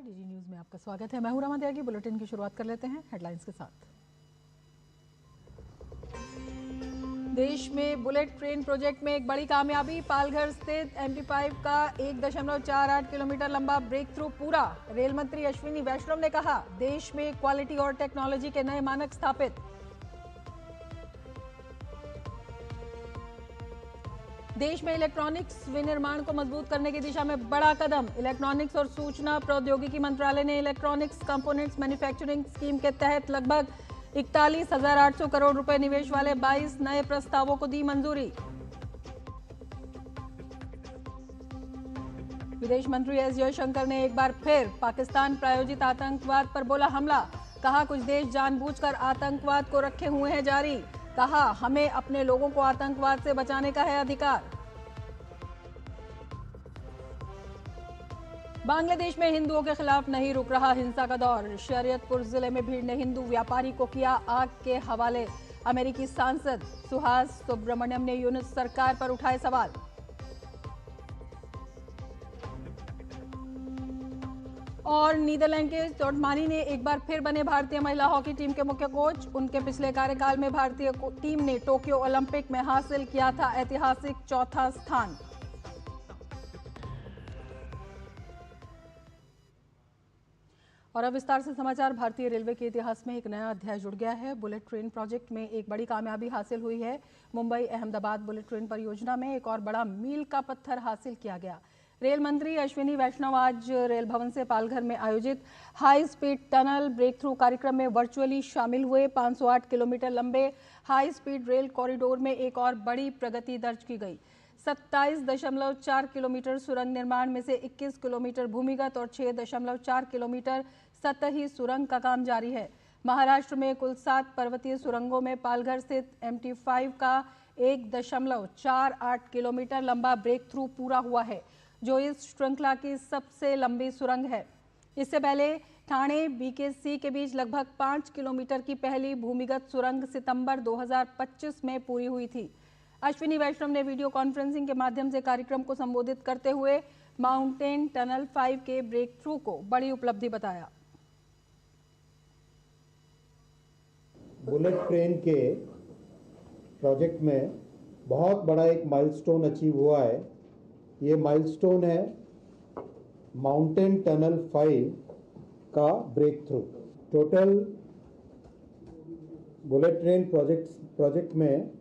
DD news में आपका स्वागत है। मैं हूं रमा त्यागी। बुलेटिन की शुरुआत कर लेते हैं हेडलाइंस के साथ। देश में बुलेट ट्रेन प्रोजेक्ट में एक बड़ी कामयाबी। पालघर स्थित MT5 का 1.48 किलोमीटर लंबा ब्रेक थ्रू पूरा। रेल मंत्री अश्विनी वैष्णव ने कहा, देश में क्वालिटी और टेक्नोलॉजी के नए मानक स्थापित। देश में इलेक्ट्रॉनिक्स विनिर्माण को मजबूत करने की दिशा में बड़ा कदम। इलेक्ट्रॉनिक्स और सूचना प्रौद्योगिकी मंत्रालय ने इलेक्ट्रॉनिक्स कंपोनेंट्स मैन्युफैक्चरिंग स्कीम के तहत लगभग 41,800 करोड़ रुपए निवेश वाले 22 नए प्रस्तावों को दी मंजूरी। विदेश मंत्री एस जयशंकर ने एक बार फिर पाकिस्तान प्रायोजित आतंकवाद पर बोला हमला। कहा, कुछ देश जानबूझकर आतंकवाद को रखे हुए हैं जारी। कहा, हमें अपने लोगों को आतंकवाद से बचाने का है अधिकार। बांग्लादेश में हिंदुओं के खिलाफ नहीं रुक रहा हिंसा का दौर। शरीयतपुर जिले में भीड़ ने हिंदू व्यापारी को किया आग के हवाले। अमेरिकी सांसद सुहास सुब्रमण्यम ने यूनुस सरकार पर उठाए सवाल। और नीदरलैंड के टोटमानी ने एक बार फिर बने भारतीय महिला हॉकी टीम के मुख्य कोच। उनके पिछले कार्यकाल में भारतीय टीम ने टोक्यो ओलंपिक में हासिल किया था ऐतिहासिक चौथा स्थान। और अब विस्तार से समाचार। भारतीय रेलवे के इतिहास में एक नया अध्याय जुड़ गया है। बुलेट ट्रेन प्रोजेक्ट में एक बड़ी कामयाबी हासिल हुई है। मुंबई अहमदाबाद बुलेट ट्रेन परियोजना में एक और बड़ा मील का पत्थर हासिल किया गया। रेल मंत्री अश्विनी वैष्णव आज रेल भवन से पालघर में आयोजित high speed tunnel breakthrough कार्यक्रम में वर्चुअली शामिल हुए। 508 किलोमीटर लंबे हाई स्पीड रेल कॉरिडोर में एक और बड़ी प्रगति दर्ज की गई। 27.4 किलोमीटर सुरंग निर्माण में से 21 किलोमीटर भूमिगत और 6.4 किलोमीटर सतही सुरंग का काम जारी है। महाराष्ट्र में कुल 7 पर्वतीय सुरंगों में पालघर स्थित MT5 का 1.48 किलोमीटर लंबा ब्रेक थ्रू पूरा हुआ है, जो इस श्रृंखला की सबसे लंबी सुरंग है। इससे पहले ठाणे BKC के बीच लगभग 5 किलोमीटर की पहली भूमिगत सुरंग सितंबर 2025 में पूरी हुई थी। अश्विनी वैष्णव ने वीडियो कॉन्फ्रेंसिंग के माध्यम से कार्यक्रम को संबोधित करते हुए माउंटेन टनल 5 के ब्रेक थ्रू को बड़ी उपलब्धि बताया। बुलेट ट्रेन के प्रोजेक्ट में बहुत बड़ा एक माइलस्टोन अचीव हुआ है। ये माइलस्टोन है माउंटेन टनल 5 का breakthrough. Total bullet train project में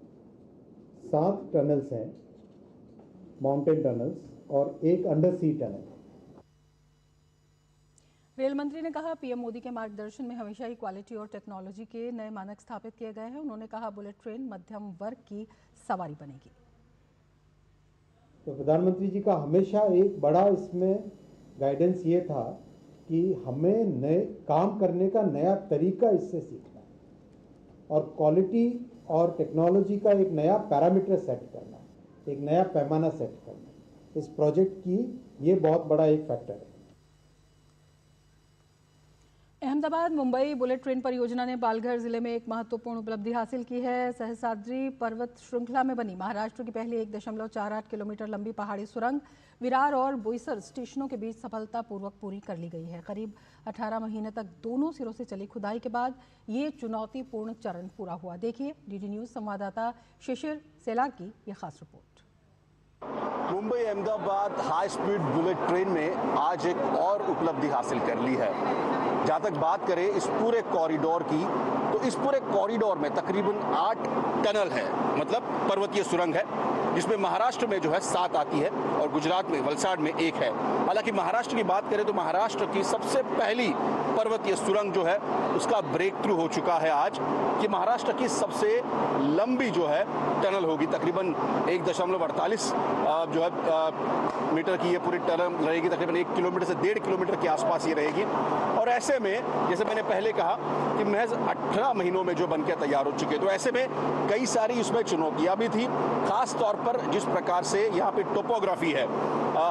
7 टनल्स हैं, माउंटेन टनल्स, और एक अंडर सी टनल। रेल मंत्री ने कहा, पीएम मोदी के मार्गदर्शन में हमेशा ही क्वालिटी और टेक्नोलॉजी के नए मानक स्थापित किए गए हैं। उन्होंने कहा, बुलेट ट्रेन मध्यम वर्ग की सवारी बनेगी। तो प्रधानमंत्री जी का हमेशा एक बड़ा इसमें गाइडेंस ये था कि हमें नए काम करने का नया तरीका इससे सीखना है और क्वालिटी और टेक्नोलॉजी का एक नया पैरामीटर सेट करना है, एक नया पैमाना सेट करना है। इस प्रोजेक्ट की ये बहुत बड़ा एक फैक्टर है। अहमदाबाद मुंबई बुलेट ट्रेन परियोजना ने पालघर जिले में एक महत्वपूर्ण उपलब्धि हासिल की है। सहस्राद्री पर्वत श्रृंखला में बनी महाराष्ट्र की पहली 1.48 किलोमीटर लंबी पहाड़ी सुरंग विरार और बोईसर स्टेशनों के बीच सफलतापूर्वक पूरी कर ली गई है। करीब 18 महीने तक दोनों सिरों से चली खुदाई के बाद ये चुनौतीपूर्ण चरण पूरा हुआ। देखिए डीडी न्यूज संवाददाता शिशिर सेलार की यह खास report. Mumbai Ahmedabad high speed bullet train में आज एक और उपलब्धि हासिल कर ली है। जहाँ तक बात करें इस पूरे कॉरिडोर की, तो इस पूरे कॉरिडोर में तकरीबन 8 टनल है, मतलब पर्वतीय सुरंग है, जिसमें महाराष्ट्र में जो है 7 आती है और गुजरात में वलसाड में 1 है। हालांकि महाराष्ट्र की बात करें तो महाराष्ट्र की सबसे पहली पर्वतीय सुरंग जो है उसका ब्रेक थ्रू हो चुका है आज। कि महाराष्ट्र की सबसे लंबी जो है टनल होगी, तकरीबन 1.48 जो है मीटर की ये पूरी टनल रहेगी। तकरीबन 1 किलोमीटर से 1.5 किलोमीटर के आसपास ये रहेगी। और ऐसे में जैसे मैंने पहले कहा कि महज 18 महीनों में जो बनकर तैयार हो चुके, तो ऐसे में कई सारी उसमें चुनौतियां भी थी, खास तौर पर जिस प्रकार से यहाँ पे टोपोग्राफी है।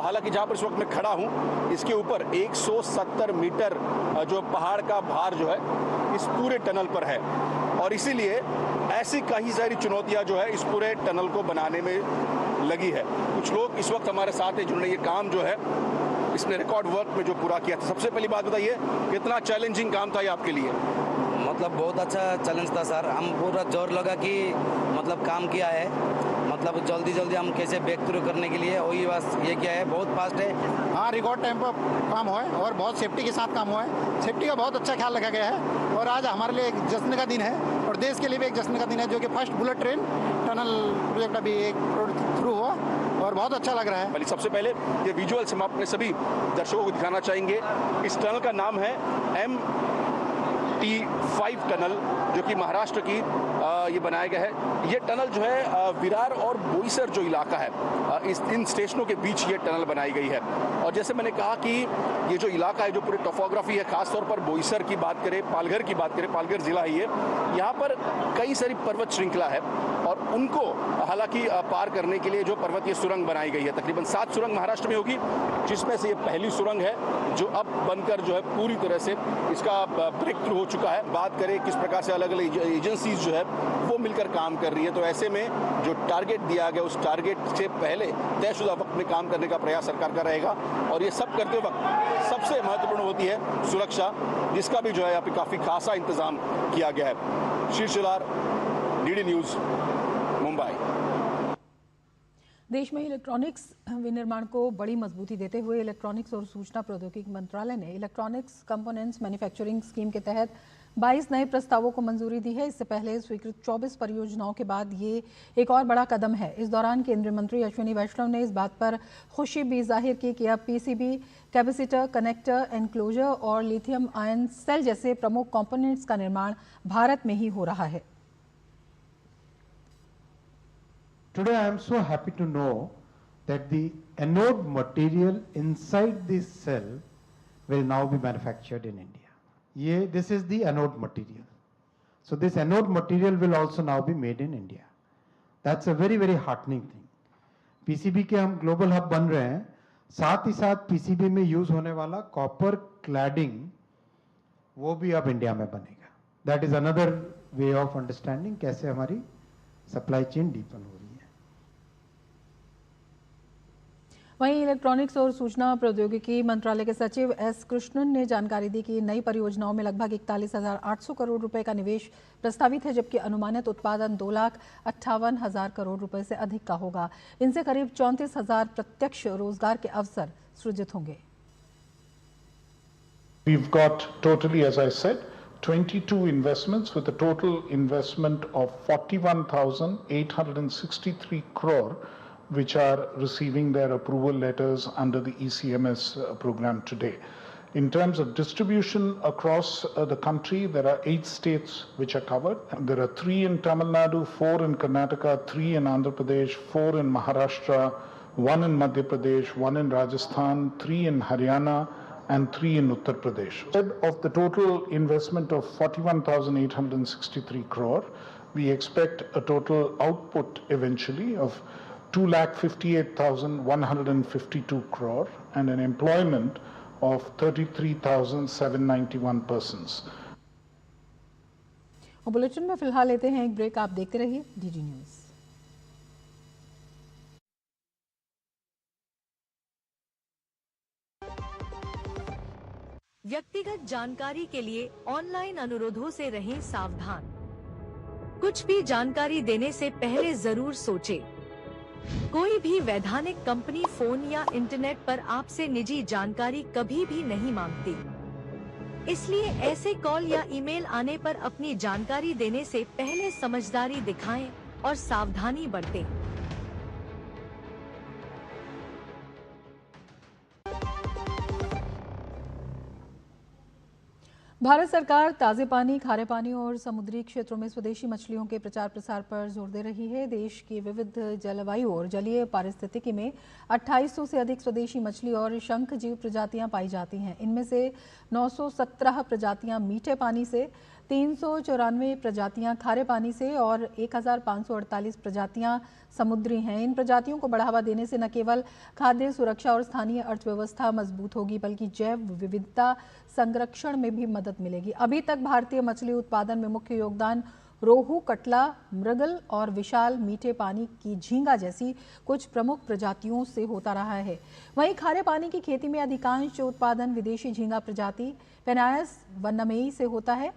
हालांकि जहाँ पर इस वक्त मैं खड़ा हूँ इसके ऊपर 170 मीटर जो पहाड़ का भार जो है इस पूरे टनल पर है और इसीलिए ऐसी कई सारी चुनौतियां जो है इस पूरे टनल को बनाने में लगी है। कुछ लोग इस वक्त हमारे साथ हैं जिन्होंने ये काम जो है इसने रिकॉर्ड वर्क में जो पूरा किया था। सबसे पहली बात बताइए, कितना चैलेंजिंग काम था ये आपके लिए? मतलब बहुत अच्छा चैलेंज था सर। हम पूरा जोर लगा कि मतलब काम किया है, मतलब जल्दी हम कैसे ब्रेक थ्रू करने के लिए वही बस ये किया है। बहुत फास्ट है। हाँ, रिकॉर्ड टाइम पर काम हुआ है और बहुत सेफ्टी के साथ काम हुआ है। सेफ्टी का बहुत अच्छा ख्याल रखा गया है और आज हमारे लिए एक जश्न का दिन है और देश के लिए भी एक जश्न का दिन है, जो कि first bullet train tunnel project अभी एक थ्रू हुआ और बहुत अच्छा लग रहा है। सबसे पहले ये विजुअल्स हम अपने सभी दर्शकों को दिखाना चाहेंगे। इस टनल का नाम है MT5 टनल, जो कि महाराष्ट्र की ये बनाया गया है। ये टनल जो है विरार और बोईसर जो इलाका है, इन स्टेशनों के बीच ये टनल बनाई गई है। और जैसे मैंने कहा कि ये जो इलाका है, जो पूरी टोपोग्राफी है, खासतौर पर बोईसर की बात करें, पालघर की बात करें, पालघर जिला है ये, यहाँ पर कई सारी पर्वत श्रृंखला है और उनको हालांकि पार करने के लिए जो पर्वतीय सुरंग बनाई गई है। तकरीबन 7 सुरंग महाराष्ट्र में होगी, जिसमें से ये पहली सुरंग है जो अब बनकर जो है पूरी तरह से इसका ब्रेक थ्रू हो चुका है। बात करें किस प्रकार से अलग अलग एजेंसीज जो है वो मिलकर काम कर रही है, तो ऐसे में जो टारगेट दिया गया उस टारगेट से पहले तयशुदा वक्त में काम करने का प्रयास सरकार का रहेगा। और ये सब करते वक्त सबसे महत्वपूर्ण होती है सुरक्षा, जिसका भी जो है यहाँ पे काफी खासा इंतजाम किया गया है। शीर्ष शिलार, डीडी न्यूज, मुंबई। देश में इलेक्ट्रॉनिक्स विनिर्माण को बड़ी मजबूती देते हुए इलेक्ट्रॉनिक्स और सूचना प्रौद्योगिकी मंत्रालय ने इलेक्ट्रॉनिक्स कंपोनेंट्स मैन्युफैक्चरिंग स्कीम के तहत 22 नए प्रस्तावों को मंजूरी दी है। इससे पहले स्वीकृत 24 परियोजनाओं के बाद ये एक और बड़ा कदम है। इस दौरान केंद्रीय मंत्री अश्विनी वैष्णव ने इस बात पर खुशी भी जाहिर की कि अब पीसीबी, कैपेसिटर, कनेक्टर, एनक्लोजर और लिथियम आयन सेल जैसे प्रमुख कंपोनेंट्स का निर्माण भारत में ही हो रहा है। Today I am so happy to know that the anode material inside this cell will now be manufactured in India. This is the anode material. So this anode material will also now be made in India. That's a very, very heartening thing. PCB के हम global hub बन रहे हैं, साथ ही साथ PCB में use होने वाला copper cladding वो भी अब इंडिया में बनेगा. That is another way of understanding कैसे हमारी supply chain deepen हो रही है. वहीं इलेक्ट्रॉनिक्स और सूचना प्रौद्योगिकी मंत्रालय के सचिव एस कृष्णन ने जानकारी दी कि नई परियोजनाओं में लगभग 41,800 करोड़ रुपए का निवेश प्रस्तावित है, जबकि अनुमानित उत्पादन 2,58,000 करोड़ रुपए से अधिक का होगा। इनसे करीब 34,000 प्रत्यक्ष रोजगार के अवसर सृजित होंगे। We've got totally, as I said, 22 investments with a total investment of 41,863 crore, which are receiving their approval letters under the ECMS program today. In terms of distribution across the country, there are 8 states which are covered. There are 3 in Tamil Nadu, 4 in Karnataka, 3 in Andhra Pradesh, 4 in Maharashtra, 1 in Madhya Pradesh, 1 in Rajasthan, 3 in Haryana, and 3 in Uttar Pradesh. Of the total investment of 41,863 crore, we expect a total output eventually of 2,58,152 crore and an employment of 33,791 persons. और bulletin में फिलहाल लेते हैं एक break. आप देखते रहिए DD news. व्यक्तिगत जानकारी के लिए ऑनलाइन अनुरोधों से रहें सावधान। कुछ भी जानकारी देने से पहले जरूर सोचें। कोई भी वैधानिक कंपनी फोन या इंटरनेट पर आपसे निजी जानकारी कभी भी नहीं मांगती, इसलिए ऐसे कॉल या ईमेल आने पर अपनी जानकारी देने से पहले समझदारी दिखाएं और सावधानी बरतें। भारत सरकार ताज़े पानी, खारे पानी और समुद्री क्षेत्रों में स्वदेशी मछलियों के प्रचार प्रसार पर जोर दे रही है। देश की विविध जलवायु और जलीय पारिस्थितिकी में 2800 से अधिक स्वदेशी मछली और शंख जीव प्रजातियां पाई जाती हैं। इनमें से 917 प्रजातियां मीठे पानी से, 394 प्रजातियां खारे पानी से और 1548 प्रजातियां समुद्री हैं। इन प्रजातियों को बढ़ावा देने से न केवल खाद्य सुरक्षा और स्थानीय अर्थव्यवस्था मजबूत होगी, बल्कि जैव विविधता संरक्षण में भी मदद मिलेगी। अभी तक भारतीय मछली उत्पादन में मुख्य योगदान रोहू, कटला, मृगल और विशाल मीठे पानी की झींगा जैसी कुछ प्रमुख प्रजातियों से होता रहा है। वहीं खारे पानी की खेती में अधिकांश उत्पादन विदेशी झींगा प्रजाति पेनायस वन्नमेई से होता है।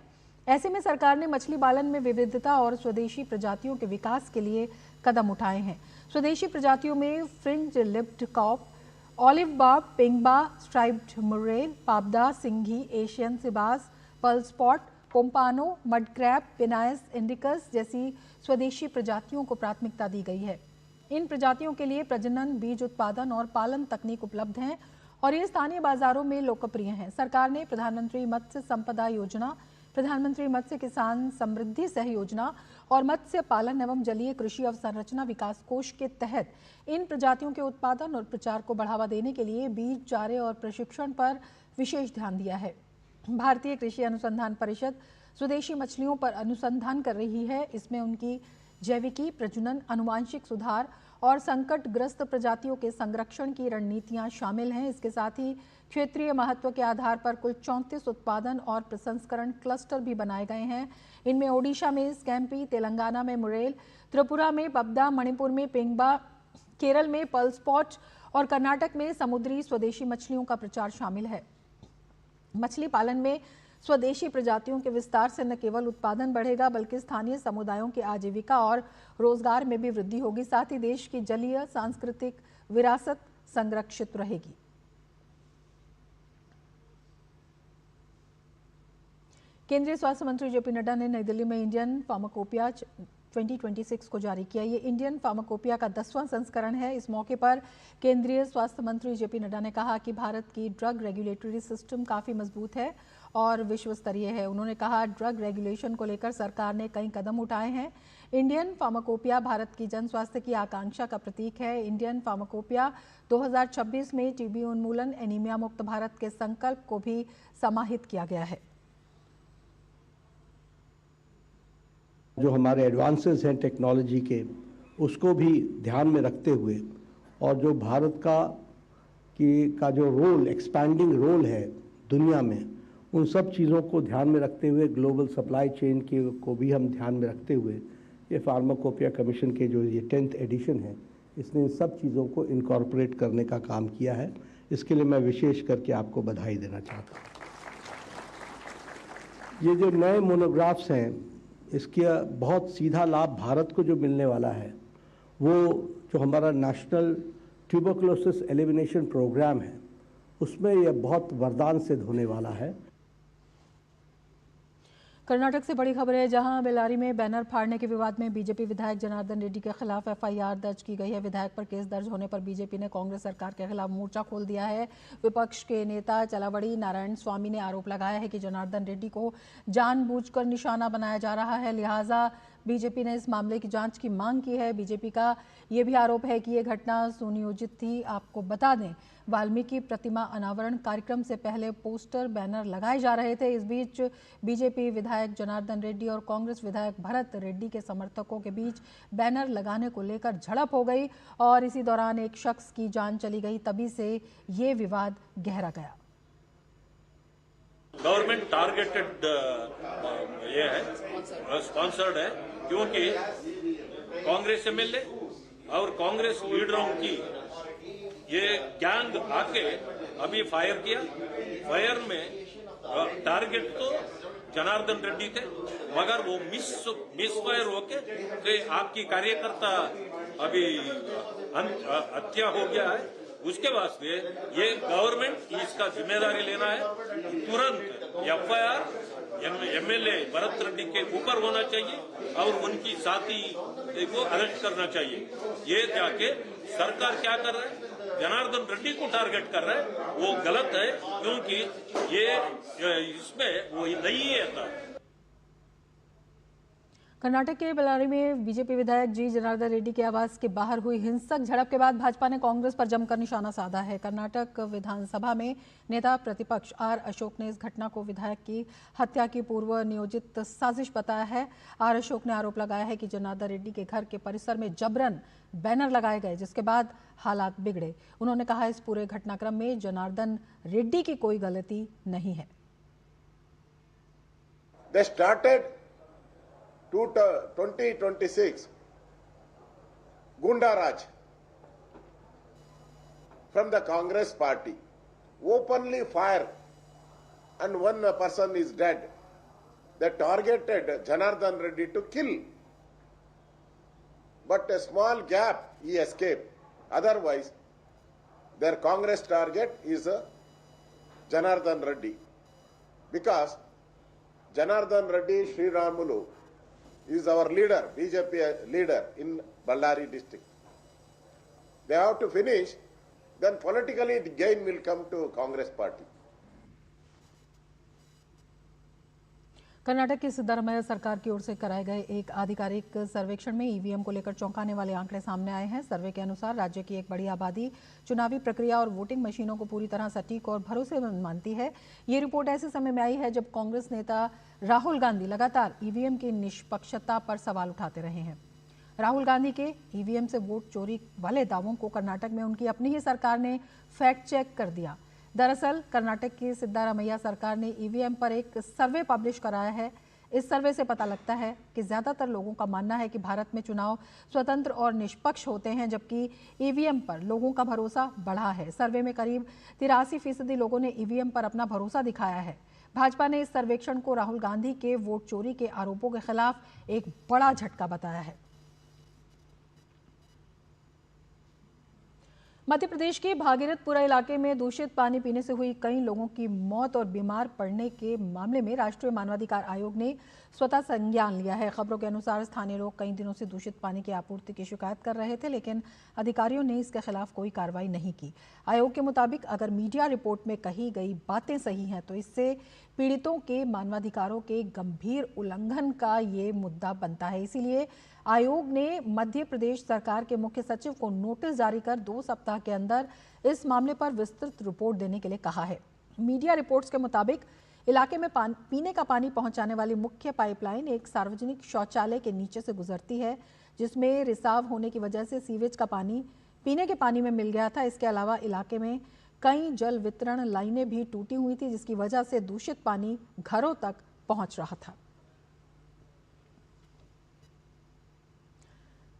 ऐसे में सरकार ने मछली पालन में विविधता और स्वदेशी प्रजातियों के विकास के लिए कदम उठाए हैं। स्वदेशी प्रजातियों में fringe lipped carp, olive barb, पिंगबा, स्ट्राइप्ड मुर्रेल, पाबदा, सिंघी, Asian seabass, pearl spot, pompano, mud crab, Penaeus indicus जैसी स्वदेशी प्रजातियों को प्राथमिकता दी गई है। इन प्रजातियों के लिए प्रजनन, बीज उत्पादन और पालन तकनीक उपलब्ध हैं और ये स्थानीय बाजारों में लोकप्रिय हैं। सरकार ने प्रधानमंत्री मत्स्य संपदा योजना, प्रधानमंत्री मत्स्य किसान समृद्धि सह योजना और मत्स्य पालन एवं जलीय कृषि अवसंरचना विकास कोष के तहत इन प्रजातियों के उत्पादन और प्रचार को बढ़ावा देने के लिए बीज, चारे और प्रशिक्षण पर विशेष ध्यान दिया है। भारतीय कृषि अनुसंधान परिषद स्वदेशी मछलियों पर अनुसंधान कर रही है। इसमें उनकी जैविकी, प्रजनन, आनुवांशिक सुधार और संकटग्रस्त प्रजातियों के संरक्षण की रणनीतियां शामिल हैं। इसके साथ ही क्षेत्रीय महत्व के आधार पर कुल 34 उत्पादन और प्रसंस्करण क्लस्टर भी बनाए गए हैं। इनमें ओडिशा में स्कैम्पी, तेलंगाना में मुरेल, त्रिपुरा में पबदा, मणिपुर में पेंगबा, केरल में पर्ल स्पॉट और कर्नाटक में समुद्री स्वदेशी मछलियों का प्रचार शामिल है। मछली पालन में स्वदेशी प्रजातियों के विस्तार से न केवल उत्पादन बढ़ेगा बल्कि स्थानीय समुदायों की आजीविका और रोजगार में भी वृद्धि होगी। साथ ही देश की जलीय सांस्कृतिक विरासत संरक्षित रहेगी। केंद्रीय स्वास्थ्य मंत्री जेपी नड्डा ने नई दिल्ली में इंडियन फार्माकोपिया 2026 को जारी किया। ये इंडियन फार्माकोपिया का 10वां संस्करण है। इस मौके पर केंद्रीय स्वास्थ्य मंत्री जेपी नड्डा ने कहा कि भारत की ड्रग रेगुलेटरी सिस्टम काफ़ी मजबूत है और विश्व स्तरीय है। उन्होंने कहा, ड्रग रेगुलेशन को लेकर सरकार ने कई कदम उठाए हैं। इंडियन फार्माकोपिया भारत की जन स्वास्थ्य की आकांक्षा का प्रतीक है। इंडियन फार्माकोपिया 2026 में टीबी उन्मूलन, एनीमिया मुक्त भारत के संकल्प को भी समाहित किया गया है। जो हमारे एडवांसेस हैं टेक्नोलॉजी के, उसको भी ध्यान में रखते हुए और जो भारत का जो रोल, एक्सपैंडिंग रोल है दुनिया में, उन सब चीज़ों को ध्यान में रखते हुए, ग्लोबल सप्लाई चेन को भी हम ध्यान में रखते हुए, ये फार्माकोपिया कमीशन के जो ये 10th एडिशन है, इसने इन सब चीज़ों को इनकॉर्पोरेट करने का काम किया है। इसके लिए मैं विशेष करके आपको बधाई देना चाहता हूँ। ये जो नए मोनोग्राफ्स हैं, इसका बहुत सीधा लाभ भारत को जो मिलने वाला है, वो जो हमारा नेशनल ट्यूबरकुलोसिस एलिमिनेशन प्रोग्राम है, उसमें यह बहुत वरदान सिद्ध होने वाला है। कर्नाटक से बड़ी खबर है, जहां बेल्लारी में बैनर फाड़ने के विवाद में बीजेपी विधायक जनार्दन रेड्डी के खिलाफ एफआईआर दर्ज की गई है। विधायक पर केस दर्ज होने पर बीजेपी ने कांग्रेस सरकार के खिलाफ मोर्चा खोल दिया है। विपक्ष के नेता चलावड़ी नारायण स्वामी ने आरोप लगाया है कि जनार्दन रेड्डी को जानबूझकर निशाना बनाया जा रहा है, लिहाजा बीजेपी ने इस मामले की जांच की मांग की है। बीजेपी का ये भी आरोप है कि ये घटना सुनियोजित थी। आपको बता दें, वाल्मीकि प्रतिमा अनावरण कार्यक्रम से पहले पोस्टर, बैनर लगाए जा रहे थे। इस बीच बीजेपी विधायक जनार्दन रेड्डी और कांग्रेस विधायक भरत रेड्डी के समर्थकों के बीच बैनर लगाने को लेकर झड़प हो गई और इसी दौरान एक शख्स की जान चली गई। तभी से ये विवाद गहरा गया। गवर्नमेंट टारगेटेड ये है, स्पॉन्सर्ड है, क्योंकि कांग्रेस एमएलए और कांग्रेस लीडरों की ये गैंग आके अभी फायर किया। फायर में टारगेट तो जनार्दन रेड्डी थे, मगर वो मिस फायर होके तो आपकी कार्यकर्ता अभी हत्या हो गया है। उसके वास्ते ये गवर्नमेंट इसका जिम्मेदारी लेना है। तुरंत एफआईआर एमएलए भरत रेड्डी के ऊपर होना चाहिए और उनकी साथी को अरेस्ट करना चाहिए। ये जाके सरकार क्या कर रहा है, जनार्दन रेड्डी को टारगेट कर रहा है, वो गलत है, क्योंकि ये इसमें वो नहीं है। कर्नाटक के बेल्लारी में बीजेपी विधायक जी जनार्दन रेड्डी के आवास के बाहर हुई हिंसक झड़प के बाद भाजपा ने कांग्रेस पर जमकर निशाना साधा है। कर्नाटक विधानसभा में नेता प्रतिपक्ष आर अशोक ने इस घटना को विधायक की हत्या की पूर्व नियोजित साजिश बताया है। आर अशोक ने आरोप लगाया है कि जनार्दन रेड्डी के घर के परिसर में जबरन बैनर लगाए गए, जिसके बाद हालात बिगड़े। उन्होंने कहा, इस पूरे घटनाक्रम में जनार्दन रेड्डी की कोई गलती नहीं है। They started 2026 Gunda Raj from the Congress party openly fire and one person is dead. They targeted Janardhan Reddy to kill. But a small gap, he escaped. Otherwise, their Congress target is Janardhan Reddy. Because Janardhan Reddy Sri Ramulu is our leader, BJP leader in Ballari district. They have to finish, then politically the gain will come to Congress party. Karnataka की सिद्धारमैया सरकार की ओर से कराए गए एक आधिकारिक सर्वेक्षण में ईवीएम को लेकर चौंकाने वाले आंकड़े सामने आए हैं। सर्वे के अनुसार राज्य की एक बड़ी आबादी चुनावी प्रक्रिया और वोटिंग मशीनों को पूरी तरह सटीक और भरोसेमंद मानती है। ये रिपोर्ट ऐसे समय में आई है जब कांग्रेस नेता राहुल गांधी लगातार ईवीएम की निष्पक्षता पर सवाल उठाते रहे हैं। राहुल गांधी के ईवीएम से वोट चोरी वाले दावों को कर्नाटक में उनकी अपनी ही सरकार ने फैक्ट चेक कर दिया। दरअसल कर्नाटक की सिद्धारमैया सरकार ने ईवीएम पर एक सर्वे पब्लिश कराया है। इस सर्वे से पता लगता है कि ज्यादातर लोगों का मानना है कि भारत में चुनाव स्वतंत्र और निष्पक्ष होते हैं, जबकि ईवीएम पर लोगों का भरोसा बढ़ा है। सर्वे में करीब 83% लोगों ने ईवीएम पर अपना भरोसा दिखाया है। भाजपा ने इस सर्वेक्षण को राहुल गांधी के वोट चोरी के आरोपों के खिलाफ एक बड़ा झटका बताया है। मध्य प्रदेश के भागीरथपुरा इलाके में दूषित पानी पीने से हुई कई लोगों की मौत और बीमार पड़ने के मामले में राष्ट्रीय मानवाधिकार आयोग ने स्वतः संज्ञान लिया है। खबरों के अनुसार स्थानीय लोग कई दिनों से दूषित पानी की आपूर्ति की शिकायत कर रहे थे, लेकिन अधिकारियों ने इसके खिलाफ कोई कार्रवाई नहीं की। आयोग के मुताबिक अगर मीडिया रिपोर्ट में कही गई बातें सही हैं तो इससे पीड़ितों के मानवाधिकारों के गंभीर उल्लंघन का ये मुद्दा बनता है। इसीलिए आयोग ने मध्य प्रदेश सरकार के मुख्य सचिव को नोटिस जारी कर 2 सप्ताह के अंदर इस मामले पर विस्तृत रिपोर्ट देने के लिए कहा है। मीडिया रिपोर्ट्स के मुताबिक इलाके में पीने का पानी पहुंचाने वाली मुख्य पाइपलाइन एक सार्वजनिक शौचालय के नीचे से गुजरती है, जिसमें रिसाव होने की वजह से सीवेज का पानी पीने के पानी में मिल गया था। इसके अलावा इलाके में कई जल वितरण लाइनें भी टूटी हुई थी, जिसकी वजह से दूषित पानी घरों तक पहुंच रहा था।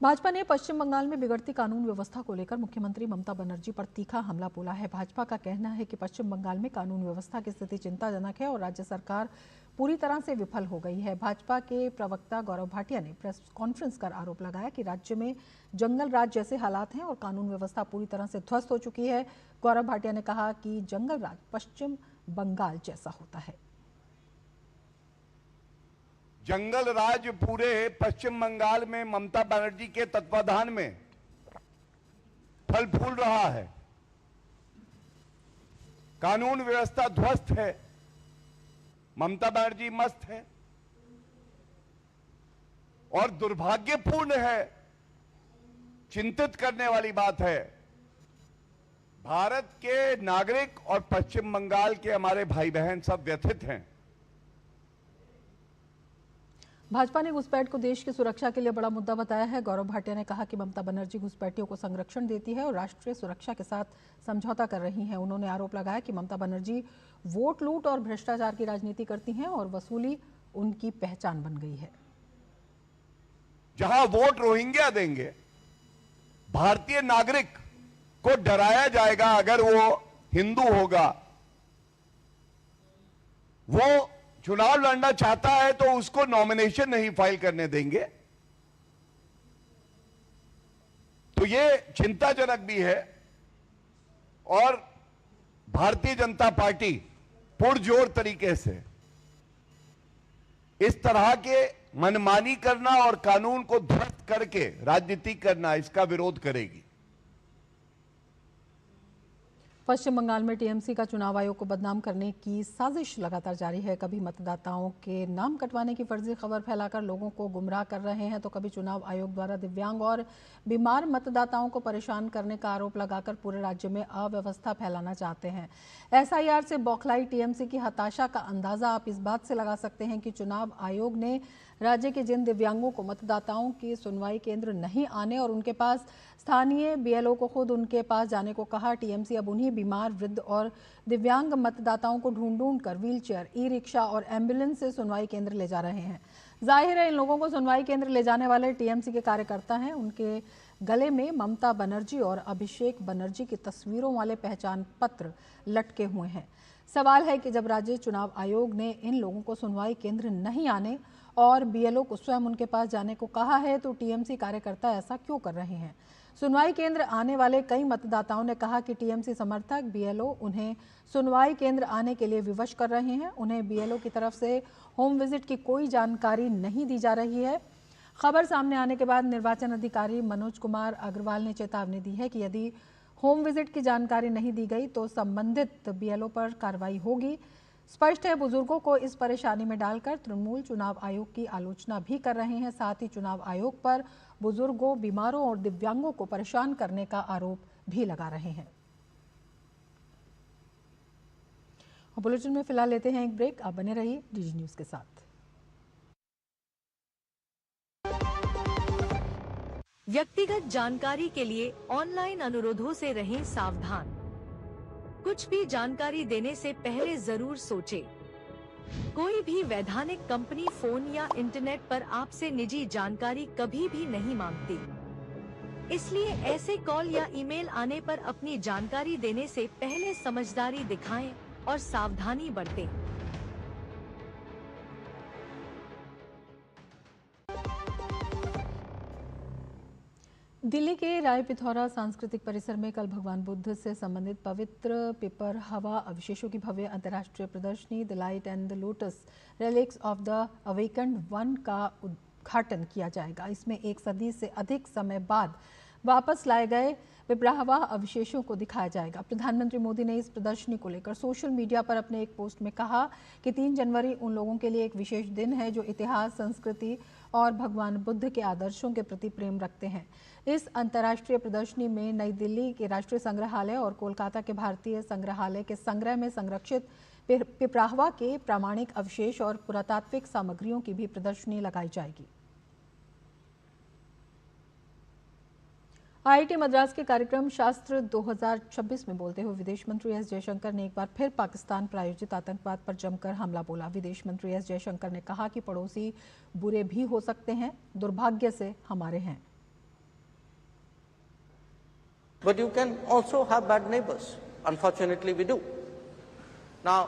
भाजपा ने पश्चिम बंगाल में बिगड़ती कानून व्यवस्था को लेकर मुख्यमंत्री ममता बनर्जी पर तीखा हमला बोला है। भाजपा का कहना है कि पश्चिम बंगाल में कानून व्यवस्था की स्थिति चिंताजनक है और राज्य सरकार पूरी तरह से विफल हो गई है। भाजपा के प्रवक्ता गौरव भाटिया ने प्रेस कॉन्फ्रेंस कर आरोप लगाया कि राज्य में जंगल राज जैसे हालात हैं और कानून व्यवस्था पूरी तरह से ध्वस्त हो चुकी है। गौरव भाटिया ने कहा कि जंगल राज पश्चिम बंगाल जैसा होता है। जंगल राज पूरे पश्चिम बंगाल में ममता बनर्जी के तत्वाधान में फल फूल रहा है। कानून व्यवस्था ध्वस्त है, ममता बनर्जी मस्त है और दुर्भाग्यपूर्ण है, चिंतित करने वाली बात है। भारत के नागरिक और पश्चिम बंगाल के हमारे भाई बहन सब व्यथित हैं। भाजपा ने घुसपैठ को देश की सुरक्षा के लिए बड़ा मुद्दा बताया है। गौरव भाटिया ने कहा कि ममता बनर्जी घुसपैठियों को संरक्षण देती है और राष्ट्रीय सुरक्षा के साथ समझौता कर रही हैं। उन्होंने आरोप लगाया कि ममता बनर्जी वोट लूट और भ्रष्टाचार की राजनीति करती हैं और वसूली उनकी पहचान बन गई है। जहां वोट रोहिंग्या देंगे, भारतीय नागरिक को डराया जाएगा अगर वो हिंदू होगा, वो चुनाव लड़ना चाहता है तो उसको नॉमिनेशन नहीं फाइल करने देंगे। तो ये चिंताजनक भी है और भारतीय जनता पार्टी पुरजोर तरीके से इस तरह के मनमानी करना और कानून को ध्वस्त करके राजनीति करना, इसका विरोध करेगी। पश्चिम बंगाल में टीएमसी का चुनाव आयोग को बदनाम करने की साजिश लगातार जारी है। कभी मतदाताओं के नाम कटवाने की फर्जी खबर फैलाकर लोगों को गुमराह कर रहे हैं, तो कभी चुनाव आयोग द्वारा दिव्यांग और बीमार मतदाताओं को परेशान करने का आरोप लगाकर पूरे राज्य में अव्यवस्था फैलाना चाहते हैं। एसआईआर से बौखलाई टीएमसी की हताशा का अंदाजा आप इस बात से लगा सकते हैं कि चुनाव आयोग ने राज्य के जिन दिव्यांगों को मतदाताओं की सुनवाई केंद्र नहीं आने और उनके पास स्थानीय बीएलओ को खुद उनके पास जाने को कहा, टीएमसी अब उन्हीं बीमार, वृद्ध और दिव्यांग मतदाताओं को ढूंढ कर व्हीलचेयर, ई रिक्शा और एम्बुलेंस से सुनवाई केंद्र ले जा रहे हैं। जाहिर है इन लोगों को सुनवाई केंद्र ले जाने वाले टीएमसी के कार्यकर्ता हैं। उनके गले में ममता बनर्जी और अभिषेक बनर्जी की तस्वीरों वाले पहचान पत्र लटके हुए हैं। सवाल है कि जब राज्य चुनाव आयोग ने इन लोगों को सुनवाई केंद्र नहीं आने और बीएलओ को स्वयं उनके पास जाने को कहा है, तो टीएमसी कार्यकर्ता ऐसा क्यों कर रहे हैं? सुनवाई केंद्र आने वाले कई मतदाताओं ने कहा कि टीएमसी समर्थक बीएलओ उन्हें सुनवाई केंद्र आने के लिए विवश कर रहे हैं। उन्हें बीएलओ की तरफ से होम विजिट की कोई जानकारी नहीं दी जा रही है। खबर सामने आने के बाद निर्वाचन अधिकारी मनोज कुमार अग्रवाल ने चेतावनी दी है कि यदि होम विजिट की जानकारी नहीं दी गई तो संबंधित बीएलओ पर कार्रवाई होगी। स्पष्ट है बुजुर्गों को इस परेशानी में डालकर तृणमूल चुनाव आयोग की आलोचना भी कर रहे हैं। साथ ही चुनाव आयोग पर बुजुर्गों, बीमारों और दिव्यांगों को परेशान करने का आरोप भी लगा रहे हैं। बुलेटिन में फिलहाल लेते हैं एक ब्रेक। आप बने रहिए डीडी न्यूज के साथ। व्यक्तिगत जानकारी के लिए ऑनलाइन अनुरोधों से रहें सावधान। कुछ भी जानकारी देने से पहले जरूर सोचें। कोई भी वैधानिक कंपनी फोन या इंटरनेट पर आपसे निजी जानकारी कभी भी नहीं मांगती। इसलिए ऐसे कॉल या ईमेल आने पर अपनी जानकारी देने से पहले समझदारी दिखाएं और सावधानी बरतें। दिल्ली के राय पिथौरा सांस्कृतिक परिसर में कल भगवान बुद्ध से संबंधित पवित्र पिपर हवा अवशेषों की भव्य अंतर्राष्ट्रीय प्रदर्शनी the light and the lotus relics of the awakened one का उद्घाटन किया जाएगा। इसमें 1 सदी से अधिक समय बाद वापस लाए गए विप्रहवा अवशेषों को दिखाया जाएगा। प्रधानमंत्री मोदी ने इस प्रदर्शनी को लेकर सोशल मीडिया पर अपने एक पोस्ट में कहा कि 3 जनवरी उन लोगों के लिए एक विशेष दिन है जो इतिहास, संस्कृति और भगवान बुद्ध के आदर्शों के प्रति प्रेम रखते हैं। इस अंतर्राष्ट्रीय प्रदर्शनी में नई दिल्ली के राष्ट्रीय संग्रहालय और कोलकाता के भारतीय संग्रहालय के संग्रह में संरक्षित पिपराहवा के प्रामाणिक अवशेष और पुरातात्विक सामग्रियों की भी प्रदर्शनी लगाई जाएगी। आईआईटी मद्रास के कार्यक्रम शास्त्र 2026 में बोलते हुए विदेश मंत्री एस जयशंकर ने एक बार फिर पाकिस्तान प्रायोजित आतंकवाद पर जमकर हमला बोला। विदेश मंत्री एस जयशंकर ने कहा कि पड़ोसी बुरे भी हो सकते हैं, दुर्भाग्य से हमारे हैं। But you can also have bad neighbors. Unfortunately, we do. Now,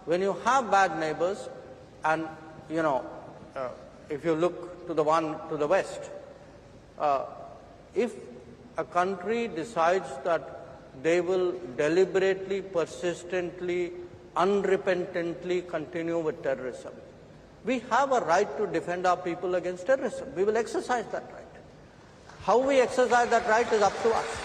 when you have bad neighbors, and if you look to the one to the west, if a country decides that they will deliberately, persistently, unrepentantly continue with terrorism, we have a right to defend our people against terrorism. We will exercise that right. How we exercise that right is up to us.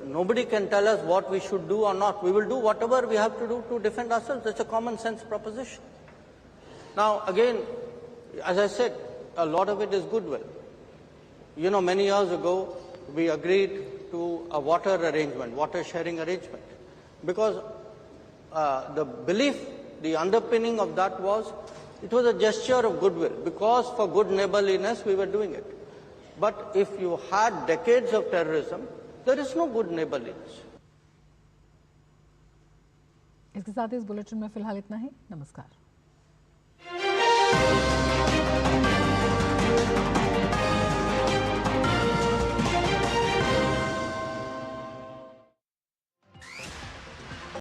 Nobody can tell us what we should do or not. We will do whatever we have to do to defend ourselves. It's a common sense proposition. Now, again, as I said, a lot of it is goodwill. Many years ago, we agreed to a water arrangement, water sharing arrangement, because the belief, the underpinning of that was, it was a gesture of goodwill, because for good neighborliness we were doing it. But if you had decades of terrorism, there is no good neighborliness. इसके साथ इस bulletin में फिलहाल इतना ही। नमस्कार।